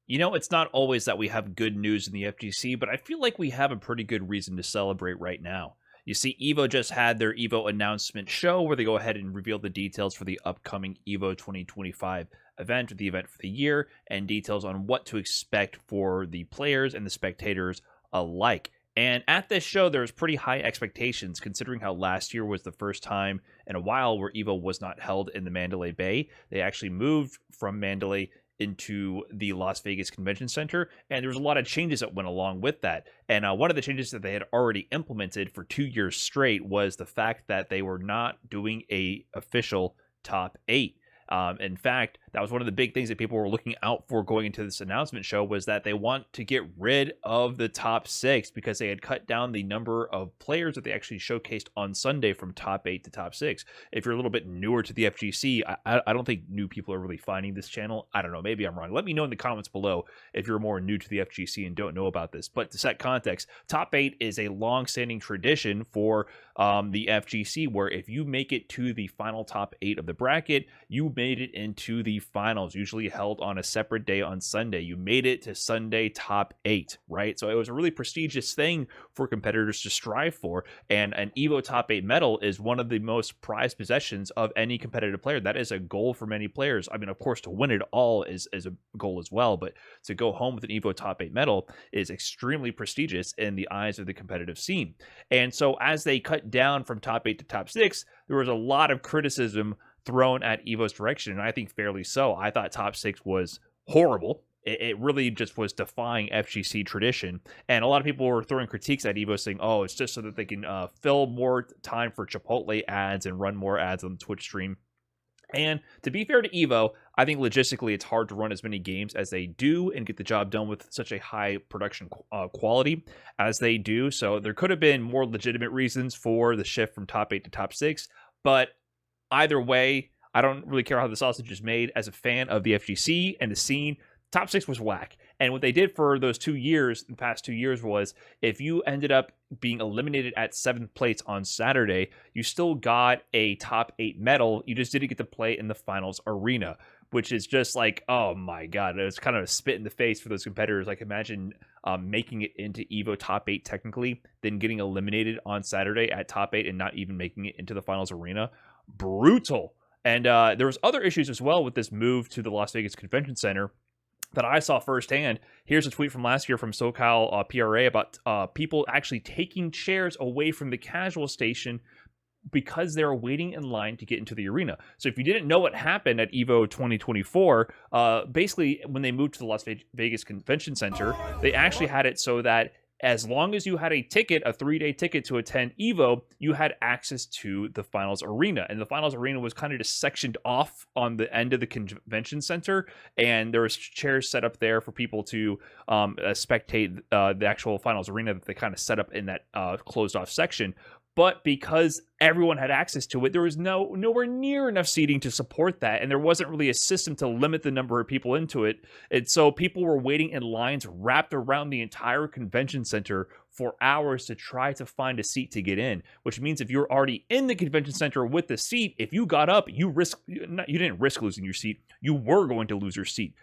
You know, it's not always that we have good news in the FGC, but I feel like we have a pretty good reason to celebrate right now. You see, Evo just had their Evo announcement show where they go ahead and reveal the details for the upcoming Evo 2025 event, or the event for the year, and details on what to expect for the players and the spectators alike. And at this show, there's pretty high expectations considering how last year was the first time in a while where Evo was not held in the Mandalay Bay. They actually moved from Mandalay into the Las Vegas Convention Center, and there was a lot of changes that went along with that. And one of the changes that they had already implemented for 2 years straight was the fact that they were not doing a official top 8. In fact, that was one of the big things that people were looking out for going into this announcement show, was that they want to get rid of the top 6 because they had cut down the number of players that they actually showcased on Sunday from top 8 to top 6. If you're a little bit newer to the FGC, I don't think new people are really finding this channel. I don't know, maybe I'm wrong. Let me know in the comments below if you're more new to the FGC and don't know about this. But to set context, top 8 is a long-standing tradition for the FGC, where if you make it to the final top 8 of the bracket, you made it into the finals, usually held on a separate day on Sunday. You made it to Sunday top 8, right? So it was a really prestigious thing for competitors to strive for, and an Evo top 8 medal is one of the most prized possessions of any competitive player. That is a goal for many players. I mean, of course, to win it all is a goal as well, but to go home with an Evo top 8 medal is extremely prestigious in the eyes of the competitive scene. And so as they cut down from top 8 to top 6, there was a lot of criticism thrown at Evo's direction, and I think fairly so. I thought top 6 was horrible. It really just was defying FGC tradition, and a lot of people were throwing critiques at Evo, saying, oh, it's just so that they can fill more time for Chipotle ads and run more ads on the Twitch stream. And to be fair to Evo, I think logistically it's hard to run as many games as they do and get the job done with such a high production quality as they do. So there could have been more legitimate reasons for the shift from top 8 to top 6, but either way, I don't really care how the sausage is made. As a fan of the FGC and the scene, top 6 was whack. And what they did for those 2 years, the past 2 years, was if you ended up being eliminated at 7th place on Saturday, you still got a top 8 medal. You just didn't get to play in the finals arena, which is just like, oh my God, it's kind of a spit in the face for those competitors. Like, imagine making it into Evo top 8 technically, then getting eliminated on Saturday at top 8 and not even making it into the finals arena. Brutal. And there was other issues as well with this move to the Las Vegas Convention Center that I saw firsthand. Here's a tweet from last year from SoCal PRA about people actually taking chairs away from the casual station because they were waiting in line to get into the arena. So if you didn't know what happened at Evo 2024, basically when they moved to the Las Vegas Convention Center, they actually had it so that as long as you had a ticket, a 3-day ticket to attend Evo, you had access to the finals arena. And the finals arena was kind of just sectioned off on the end of the convention center. And there was chairs set up there for people to spectate the actual finals arena that they kind of set up in that closed off section. But because everyone had access to it, there was nowhere near enough seating to support that, and there wasn't really a system to limit the number of people into it. And so people were waiting in lines wrapped around the entire convention center for hours to try to find a seat to get in, which means if you're already in the convention center with the seat, if you got up, you didn't risk losing your seat. You were going to lose your seat.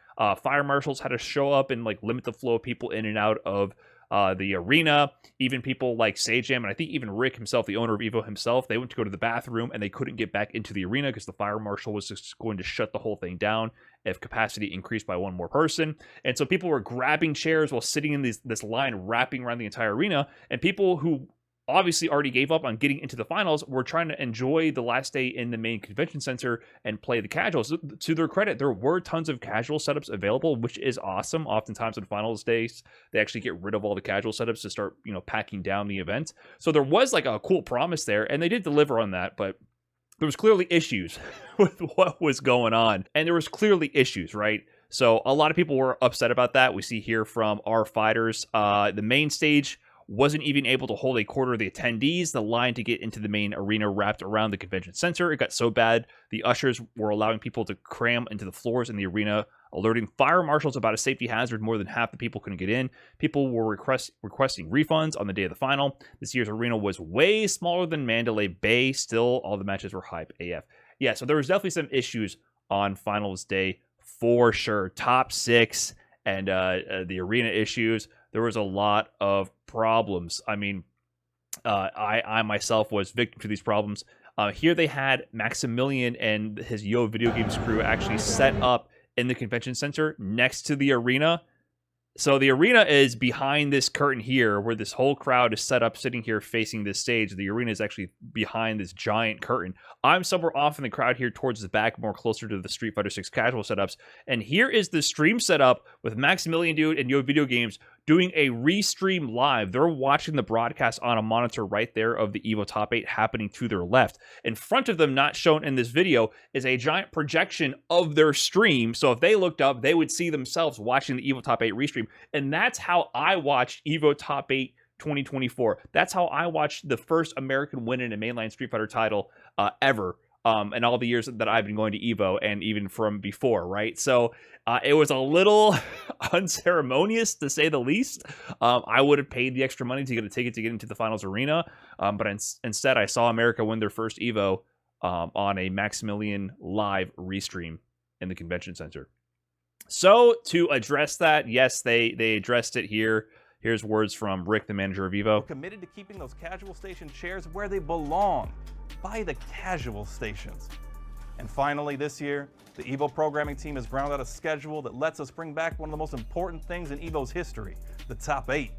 Fire marshals had to show up and like limit the flow of people in and out of the arena. Even people like Sajam, and I think even Rick himself, the owner of Evo himself, they went to go to the bathroom and they couldn't get back into the arena because the fire marshal was just going to shut the whole thing down if capacity increased by one more person. And so people were grabbing chairs while sitting in this line wrapping around the entire arena, and people who obviously already gave up on getting into the finals were trying to enjoy the last day in the main convention center and play the casuals. To their credit, there were tons of casual setups available, which is awesome. Oftentimes on finals days, they actually get rid of all the casual setups to start, packing down the event. So there was like a cool promise there, and they did deliver on that, but there was clearly issues with what was going on. And there was clearly issues, right? So a lot of people were upset about that. We see here from our fighters, the main stage wasn't even able to hold a quarter of the attendees. The line to get into the main arena wrapped around the convention center. It got so bad, the ushers were allowing people to cram into the floors in the arena, alerting fire marshals about a safety hazard. More than half the people couldn't get in. People were requesting refunds on the day of the final. This year's arena was way smaller than Mandalay Bay. Still, all the matches were hype AF. Yeah, so there was definitely some issues on finals day for sure. Top 6 and the arena issues. There was a lot of problems. I mean, I myself was victim to these problems. Here they had Maximilian and his Yo Video Games crew actually set up in the convention center next to the arena. So the arena is behind this curtain here, where this whole crowd is set up sitting here facing this stage. The arena is actually behind this giant curtain. I'm somewhere off in the crowd here towards the back, more closer to the Street Fighter 6 casual setups. And here is the stream setup with Maximilian Dude and Yo Video Games doing a restream live. They're watching the broadcast on a monitor right there of the Evo Top 8 happening to their left. In front of them, not shown in this video, is a giant projection of their stream. So if they looked up, they would see themselves watching the Evo Top 8 restream. And that's how I watched Evo Top 8 2024. That's how I watched the first American win in a mainline Street Fighter title ever. And all the years that I've been going to Evo, and even from before, right? So it was a little unceremonious, to say the least. I would have paid the extra money to get a ticket to get into the finals arena, but instead I saw America win their first Evo on a Maximilian live restream in the convention center. So to address that, yes, they addressed it here. Here's words from Rick, the manager of Evo. We're committed to keeping those casual station chairs where they belong, by the casual stations. And finally, this year, the Evo programming team has ground out a schedule that lets us bring back one of the most important things in Evo's history, the top 8.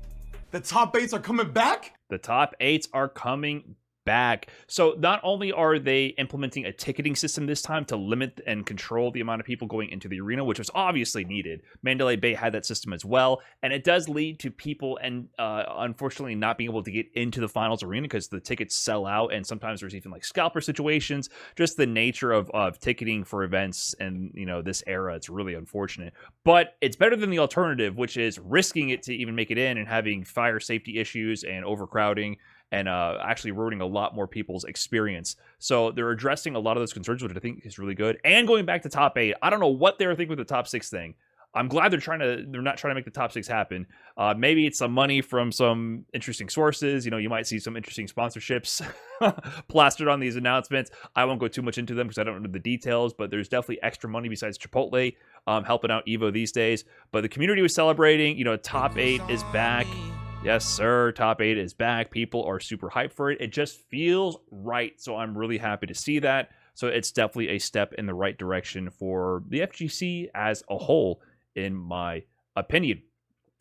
The top 8s are coming back? The top 8s are coming back. So not only are they implementing a ticketing system this time to limit and control the amount of people going into the arena, which was obviously needed. Mandalay Bay had that system as well, and it does lead to people and unfortunately not being able to get into the finals arena because the tickets sell out, and sometimes there's even like scalper situations. Just the nature of ticketing for events and, you know, this era, it's really unfortunate. But it's better than the alternative, which is risking it to even make it in and having fire safety issues and overcrowding, and actually ruining a lot more people's experience. So they're addressing a lot of those concerns, which I think is really good. And going back to top 8, I don't know what they were thinking with the top 6 thing. I'm glad they're not trying to make the top 6 happen. Maybe it's some money from some interesting sources. You know, you might see some interesting sponsorships plastered on these announcements. I won't go too much into them because I don't know the details, but there's definitely extra money besides Chipotle helping out Evo these days. But the community was celebrating. You know, top 8 is back. Yes, sir. Top 8 is back. People are super hyped for it. It just feels right. So I'm really happy to see that. So it's definitely a step in the right direction for the FGC as a whole, in my opinion.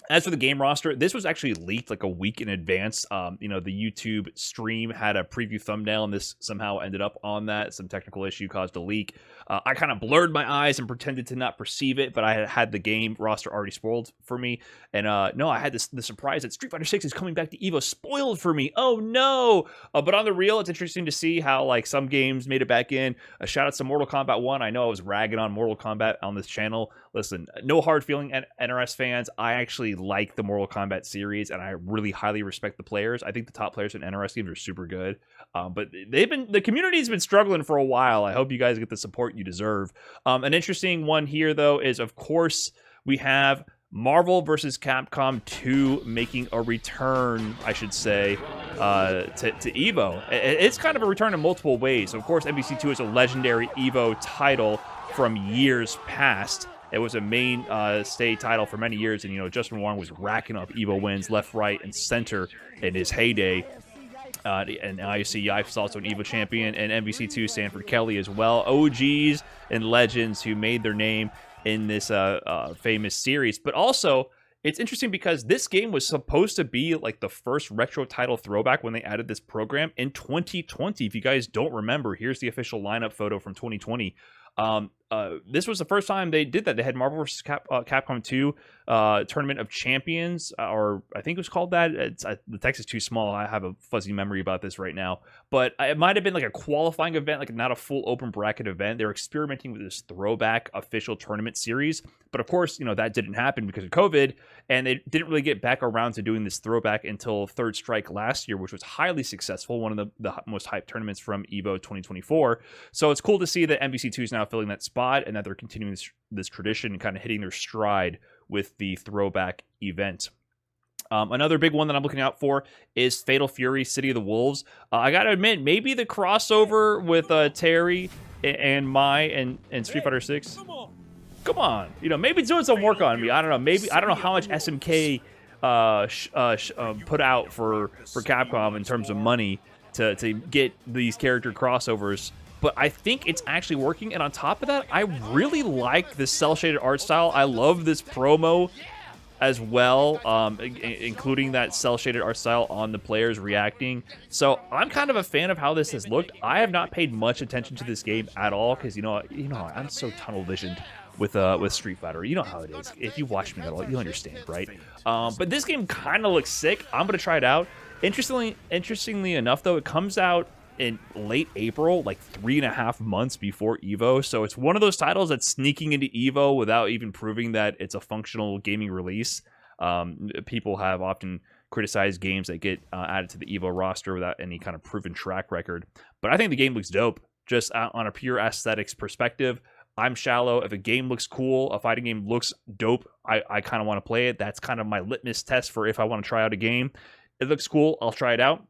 As for the game roster, this was actually leaked like a week in advance. You know, the YouTube stream had a preview thumbnail, and this somehow ended up on that. Some technical issue caused a leak. I kind of blurred my eyes and pretended to not perceive it, but I had the game roster already spoiled for me. And no, I had the surprise that Street Fighter 6 is coming back to Evo spoiled for me. Oh no! But on the real, it's interesting to see how like some games made it back in. A shout out to Mortal Kombat 1. I know I was ragging on Mortal Kombat on this channel. Listen, no hard feeling, NRS fans. I actually like the Mortal Kombat series, and I really highly respect the players. I think the top players in NRS games are super good. But the community's been struggling for a while. I hope you guys get the support you deserve. An interesting one here, though, is of course we have Marvel vs. Capcom 2 making a return, I should say, to Evo. It's kind of a return in multiple ways. Of course, MVC2 is a legendary Evo title from years past. It was a mainstay title for many years, and, you know, Justin Wong was racking up Evo wins left, right, and center in his heyday. And now you see Yife's also an Evo champion, and MVC2 Sanford Kelly as well. OGs and legends who made their name in this famous series. But also, it's interesting because this game was supposed to be like the first retro title throwback when they added this program in 2020. If you guys don't remember, here's the official lineup photo from 2020. This was the first time they did that. They had Marvel vs. Capcom 2 Tournament of Champions, or I think it was called that. The text is too small. I have a fuzzy memory about this right now. But it might have been like a qualifying event, like not a full open bracket event. They're experimenting with this throwback official tournament series. But of course, you know, that didn't happen because of COVID, and they didn't really get back around to doing this throwback until Third Strike last year, which was highly successful, one of the most hyped tournaments from Evo 2024. So it's cool to see that MVC2 is now filling that spot, and that they're continuing this tradition and kind of hitting their stride with the throwback event. Another big one that I'm looking out for is Fatal Fury City of the Wolves. I gotta admit, maybe the crossover with Terry and Mai and Street Fighter 6. Come on, you know, maybe doing some work on me. I don't know. Maybe I don't know how much SMK put out for Capcom in terms of money to get these character crossovers, but I think it's actually working. And on top of that, I really like this cell shaded art style. I love this promo as well, including that cell shaded art style on the players reacting. So I'm kind of a fan of how this has looked. I have not paid much attention to this game at all because you know I'm so tunnel visioned with Street Fighter. You know how it is. If you watch me at all, you understand, right? But this game kind of looks sick. I'm gonna try it out. Interestingly enough, though, it comes out in late April, like 3.5 months before Evo. So it's one of those titles that's sneaking into Evo without even proving that it's a functional gaming release. People have often criticized games that get added to the Evo roster without any kind of proven track record. But I think the game looks dope, just on a pure aesthetics perspective. I'm shallow. If a game looks cool, a fighting game looks dope, I kind of want to play it. That's kind of my litmus test for if I want to try out a game. It looks cool, I'll try it out.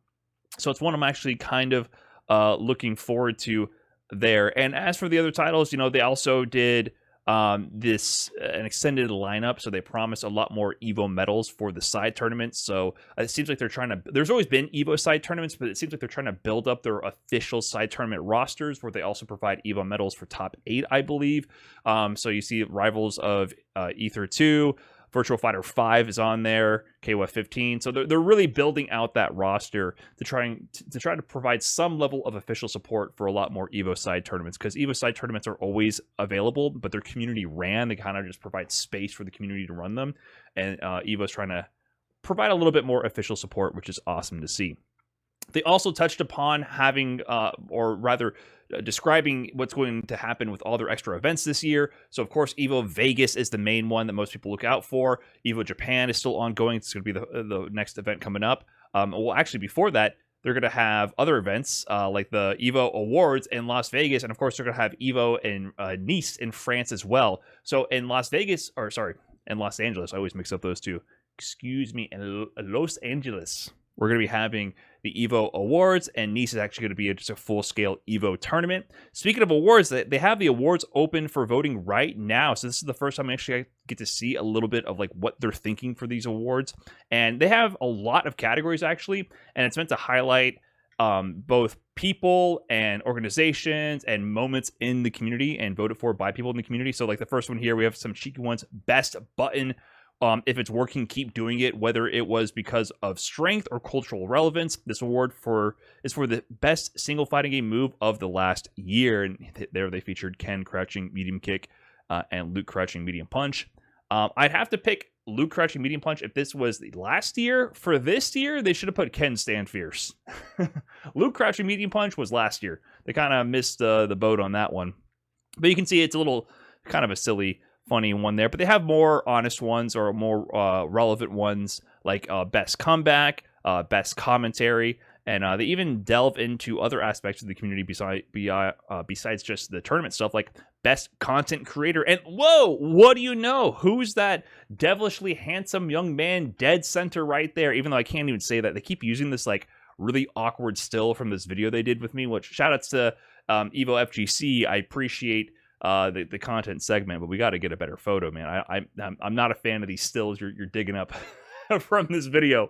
So it's one I'm actually kind of looking forward to there. And as for the other titles, you know, they also did an extended lineup, so they promised a lot more Evo medals for the side tournaments. So it seems like they're trying to, there's always been Evo side tournaments, but it seems like they're trying to build up their official side tournament rosters where they also provide Evo medals for top 8, I believe. So you see rivals of Ether 2, Virtual Fighter 5 is on there, KOF 15. So they're really building out that roster to try to provide some level of official support for a lot more Evo side tournaments, because Evo side tournaments are always available, but they're community ran. They kind of just provide space for the community to run them. And Evo's trying to provide a little bit more official support, which is awesome to see. They also touched upon having, or rather, describing what's going to happen with all their extra events this year. So, of course, Evo Vegas is the main one that most people look out for. Evo Japan is still ongoing. It's going to be the next event coming up. Well, actually, before that, they're going to have other events like the Evo Awards in Las Vegas. And, of course, they're going to have Evo in Nice in France as well. So, in Las Vegas, or sorry, in Los Angeles, I always mix up those two. Excuse me, in Los Angeles, we're going to be having the Evo Awards, and Nice is actually going to be just a full-scale Evo tournament. Speaking of awards, they have the awards open for voting right now, so this is the first time I actually get to see a little bit of like what they're thinking for these awards. And they have a lot of categories, actually, and it's meant to highlight both people and organizations and moments in the community and voted for by people in the community. So like the first one here, we have some cheeky ones. Best button. If it's working, keep doing it, whether it was because of strength or cultural relevance. This award is for the best single fighting game move of the last year. And there they featured Ken crouching medium kick and Luke crouching medium punch. I'd have to pick Luke crouching medium punch if this was the last year. For this year, they should have put Ken stand fierce. Luke crouching medium punch was last year. They kind of missed the boat on that one. But you can see it's a little kind of a silly, funny one there, but they have more honest ones or more relevant ones like best comeback, best commentary, and they even delve into other aspects of the community besides just the tournament stuff, like best content creator. And whoa, what do you know? Who's that devilishly handsome young man dead center right there? Even though I can't even say that, they keep using this like really awkward still from this video they did with me, which shout outs to Evo FGC. I appreciate the content segment, but we got to get a better photo, man. I'm not a fan of these stills you're digging up from this video.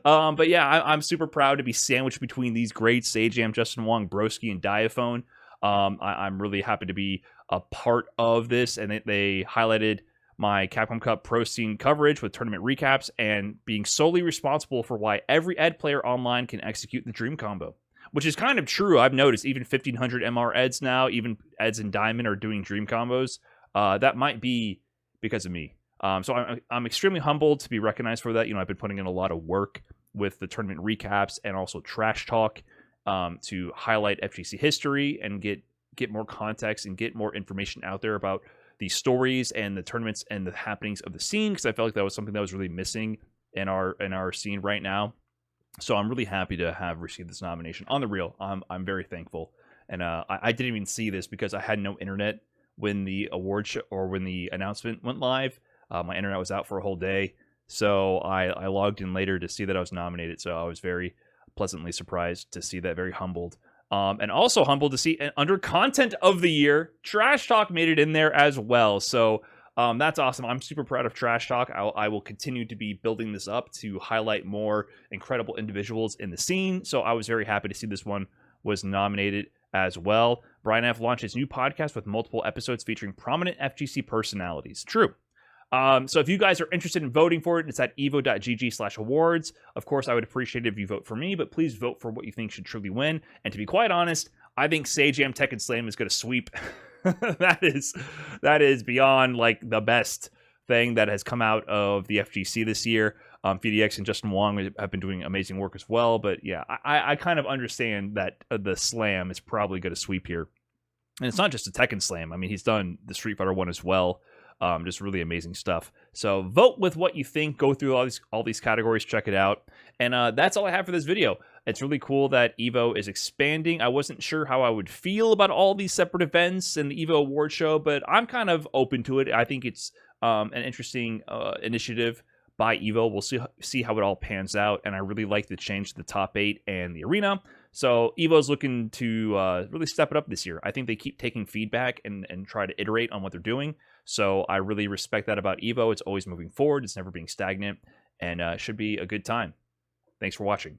But yeah, I'm super proud to be sandwiched between these greats, Sajam, Justin Wong, Broski, and Diaphone. I'm really happy to be a part of this, and they highlighted my Capcom Cup Pro Scene coverage with tournament recaps and being solely responsible for why every ed player online can execute the dream combo. Which is kind of true. I've noticed even 1500 MR eds now, even eds in Diamond are doing dream combos. That might be because of me. So I'm extremely humbled to be recognized for that. You know, I've been putting in a lot of work with the tournament recaps and also trash talk to highlight FGC history and get more context and get more information out there about the stories and the tournaments and the happenings of the scene, because I felt like that was something that was really missing in our scene right now. So I'm really happy to have received this nomination. On the real, I'm very thankful. And I didn't even see this because I had no internet when the award show or when the announcement went live. My internet was out for a whole day. So I logged in later to see that I was nominated. So I was very pleasantly surprised to see that, very humbled. And also humbled to see under content of the year, Trash Talk made it in there as well. So that's awesome. I'm super proud of Trash Talk. I will continue to be building this up to highlight more incredible individuals in the scene. So I was very happy to see this one was nominated as well. Brian F. launched his new podcast with multiple episodes featuring prominent FGC personalities. True. So if you guys are interested in voting for it, it's at evo.gg/awards. Of course, I would appreciate it if you vote for me, but please vote for what you think should truly win. And to be quite honest, I think Sajam Tekken Slam is going to sweep. that is beyond like the best thing that has come out of the FGC this year. VDX and Justin Wong have been doing amazing work as well. But yeah, I kind of understand that the Slam is probably going to sweep here. And it's not just a Tekken Slam. I mean, he's done the Street Fighter one as well. Just really amazing stuff. So vote with what you think. Go through all these categories. Check it out. And that's all I have for this video. It's really cool that Evo is expanding. I wasn't sure how I would feel about all these separate events and the Evo Awards show, but I'm kind of open to it. I think it's an interesting initiative by Evo. We'll see how it all pans out. And I really like the change to the top 8 and the arena. So Evo's looking to really step it up this year. I think they keep taking feedback and try to iterate on what they're doing. So I really respect that about Evo. It's always moving forward. It's never being stagnant, and should be a good time. Thanks for watching.